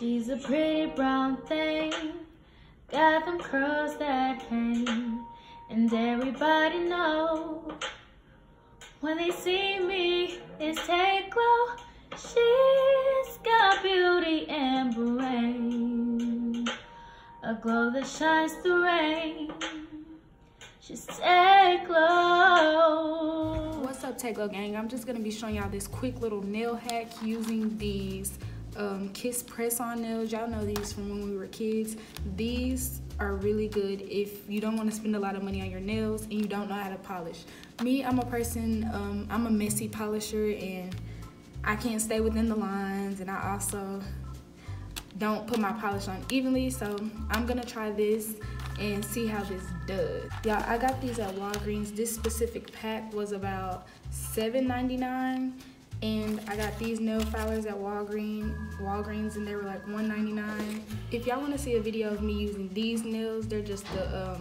She's a pretty brown thing, got them curls that hang, and everybody knows when they see me, it's take glow. She's got beauty and brain, a glow that shines through rain. She's take glow. What's up, Take Glow gang? I'm just gonna be showing y'all this quick little nail hack using these Kiss press-on nails. Y'all know these from when we were kids. These are really good if you don't want to spend a lot of money on your nails and you don't know how to polish. Me, I'm a person, I'm a messy polisher and I can't stay within the lines, and I also don't put my polish on evenly, so I'm gonna try this and see how this does. Y'all, I got these at Walgreens. This specific pack was about $7.99, and I got these nail filers at Walgreens, and they were like $1.99. If y'all want to see a video of me using these nails, they're just the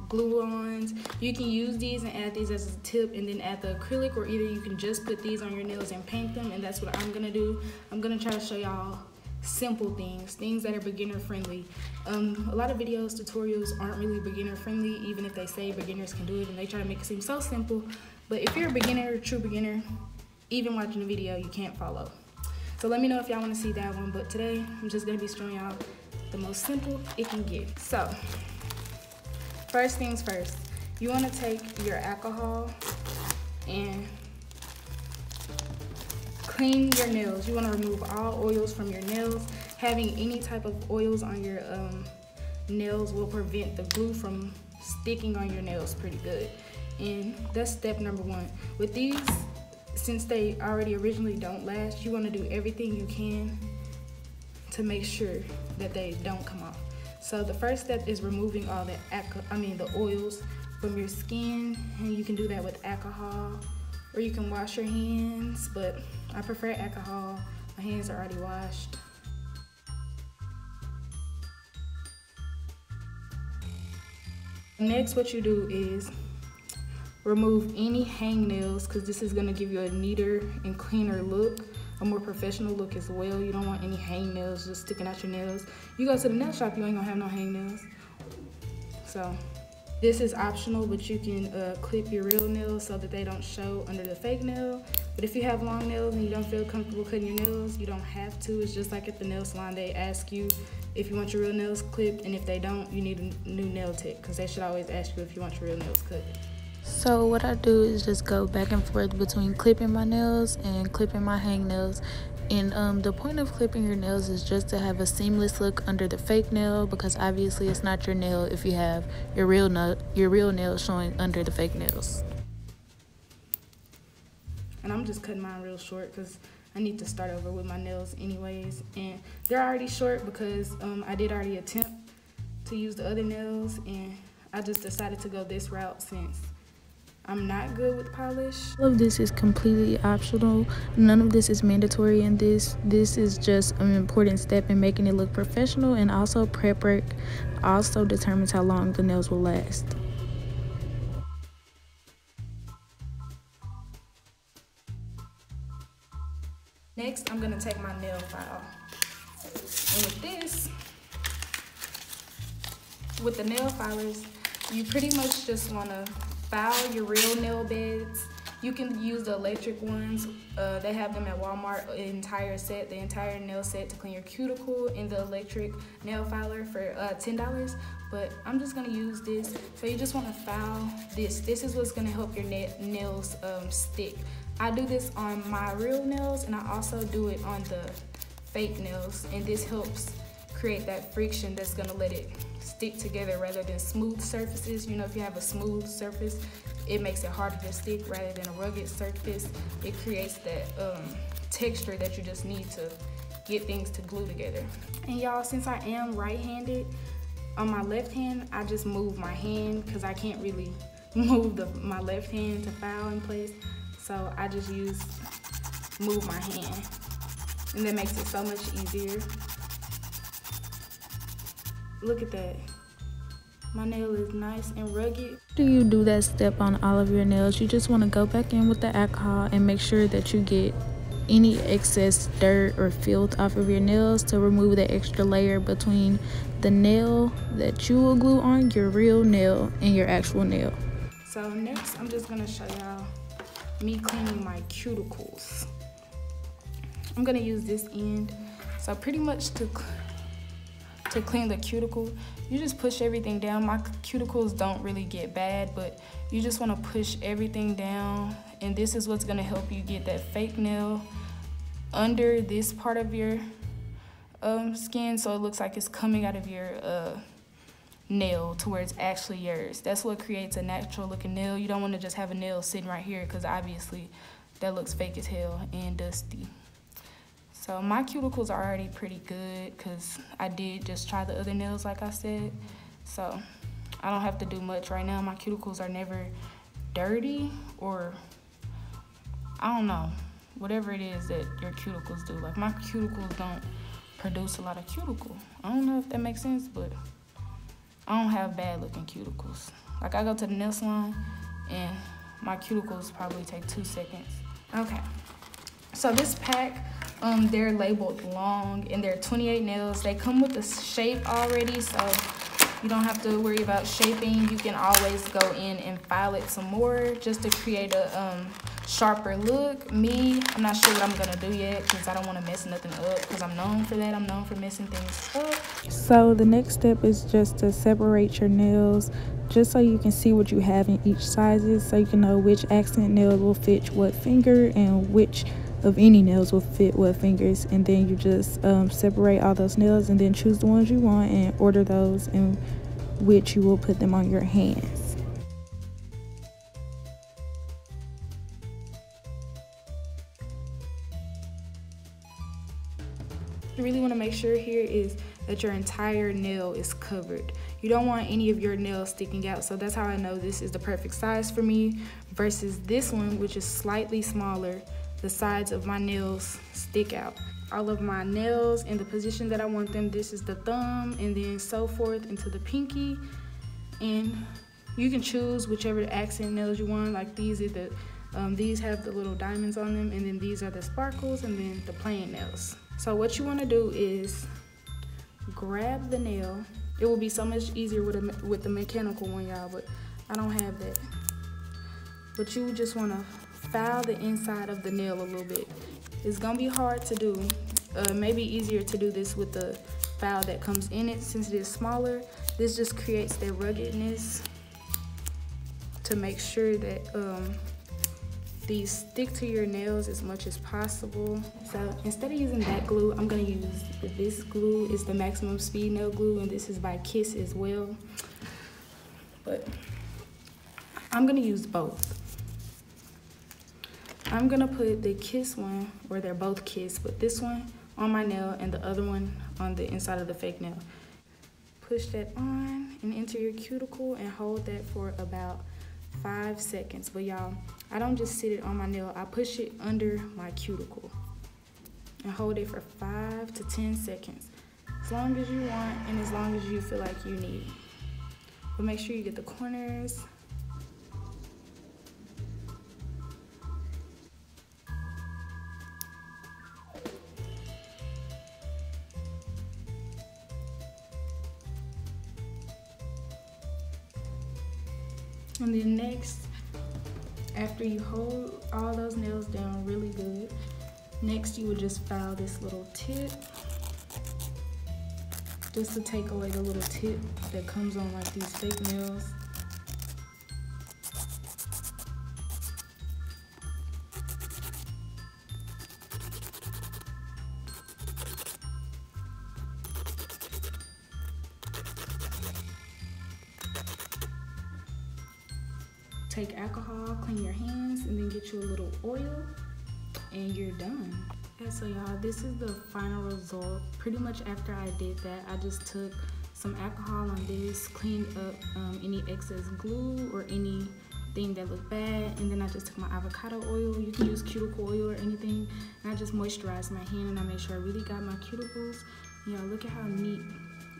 glue-ons. You can use these and add these as a tip and then add the acrylic, or either you can just put these on your nails and paint them, and that's what I'm gonna do. I'm gonna try to show y'all simple things that are beginner friendly. A lot of videos, tutorials aren't really beginner friendly, even if they say beginners can do it, and they try to make it seem so simple. But if you're a beginner, a true beginner, even watching the video, you can't follow. So let me know if y'all want to see that one. But today, I'm just gonna be showing y'all the most simple it can get. So, first things first, you want to take your alcohol and clean your nails. You want to remove all oils from your nails. Having any type of oils on your nails will prevent the glue from sticking on your nails pretty good. And that's step number one. With these, since they already originally don't last, you want to do everything you can to make sure that they don't come off. So the first step is removing all the oils from your skin, and you can do that with alcohol, or you can wash your hands, but I prefer alcohol. My hands are already washed. Next, what you do is remove any hangnails, because this is gonna give you a neater and cleaner look, a more professional look as well. You don't want any hangnails just sticking out your nails. You go to the nail shop, you ain't gonna have no hangnails. So this is optional, but you can clip your real nails so that they don't show under the fake nail. But if you have long nails and you don't feel comfortable cutting your nails, you don't have to. It's just like at the nail salon, they ask you if you want your real nails clipped, and if they don't, you need a new nail tech, because they should always ask you if you want your real nails cut. So what I do is just go back and forth between clipping my nails and clipping my hangnails. And the point of clipping your nails is just to have a seamless look under the fake nail, because obviously it's not your nail if you have your real nail showing under the fake nails. And I'm just cutting mine real short because I need to start over with my nails anyways. And they're already short because I did already attempt to use the other nails, and I just decided to go this route since I'm not good with polish. All of this is completely optional. None of this is mandatory, and this is just an important step in making it look professional. And also, prep work also determines how long the nails will last. Next, I'm gonna take my nail file, and with the nail filers, you pretty much just wanna file your real nail beds. You can use the electric ones. They have them at Walmart, the entire nail set to clean your cuticle, and the electric nail filer for $10. But I'm just gonna use this. So you just wanna file this. This is what's gonna help your nails stick. I do this on my real nails, and I also do it on the fake nails, and this helps create that friction that's gonna let it stick together rather than smooth surfaces. You know, if you have a smooth surface, it makes it harder to stick rather than a rugged surface. It creates that texture that you just need to get things to glue together. And y'all, since I am right-handed, on my left hand, I just move my hand because I can't really move my left hand to file in place. So I just move my hand, and that makes it so much easier. Look at that. My nail is nice and rugged. After you do that step on all of your nails, you just want to go back in with the alcohol and make sure that you get any excess dirt or filth off of your nails to remove the extra layer between the nail that you will glue on your real nail and your actual nail. So next, I'm just gonna show y'all me cleaning my cuticles. I'm gonna use this end. So pretty much to clean the cuticle, you just push everything down. My cuticles don't really get bad, but you just wanna push everything down. And this is what's gonna help you get that fake nail under this part of your skin, so it looks like it's coming out of your nail to where it's actually yours. That's what creates a natural looking nail. You don't wanna just have a nail sitting right here, because obviously that looks fake as hell and dusty. So my cuticles are already pretty good because I did just try the other nails like I said. So I don't have to do much right now. My cuticles are never dirty, or I don't know, whatever it is that your cuticles do. Like my cuticles don't produce a lot of cuticle. I don't know if that makes sense, but I don't have bad looking cuticles. Like I go to the nail salon and my cuticles probably take 2 seconds. Okay, so this pack, they're labeled long and they're 28 nails. They come with the shape already, so you don't have to worry about shaping. You can always go in and file it some more just to create a sharper look. I'm not sure what I'm gonna do yet because I don't want to mess nothing up, because I'm known for that. I'm known for messing things up. So the next step is just to separate your nails, just so you can see what you have in each sizes, so you can know which accent nail will fit what finger and which of any nails will fit what fingers. And then you just separate all those nails and then choose the ones you want and order those in which you will put them on your hands. You really want to make sure here is that your entire nail is covered. You don't want any of your nails sticking out, so that's how I know this is the perfect size for me versus this one, which is slightly smaller. The sides of my nails stick out. All of my nails in the position that I want them. This is the thumb, and then so forth into the pinky. And you can choose whichever accent nails you want. Like these are the these have the little diamonds on them, and then these are the sparkles, and then the plain nails. So what you want to do is grab the nail. It will be so much easier with the mechanical one, y'all, but I don't have that. But you just want to file the inside of the nail a little bit. It's gonna be hard to do. Maybe easier to do this with the file that comes in it, since it is smaller. This just creates that ruggedness to make sure that these stick to your nails as much as possible. So instead of using that glue, I'm gonna use this glue. It's the Maximum Speed Nail Glue, and this is by Kiss as well. But I'm gonna use both. I'm gonna put the Kiss one, or they're both Kiss, but this one on my nail and the other one on the inside of the fake nail. Push that on and into your cuticle and hold that for about 5 seconds. But y'all, I don't just sit it on my nail, I push it under my cuticle and hold it for 5 to 10 seconds. As long as you want and as long as you feel like you need. But make sure you get the corners. And then next, after you hold all those nails down really good, next you would just file this little tip, just to take away the little tip that comes on like these fake nails. Take alcohol, clean your hands, and then get you a little oil, and you're done. Okay, so y'all, this is the final result. Pretty much after I did that, I just took some alcohol on this, cleaned up any excess glue or anything that looked bad, and then I just took my avocado oil. You can use cuticle oil or anything, and I just moisturized my hand, and I made sure I really got my cuticles. Y'all, look at how neat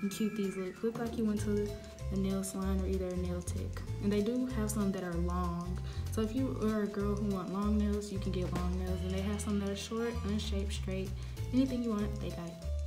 and cute these look. Look like you went to a nail salon or either a nail tech. And they do have some that are long. So if you are a girl who want long nails, you can get long nails. And they have some that are short, unshaped, straight. Anything you want, they got it.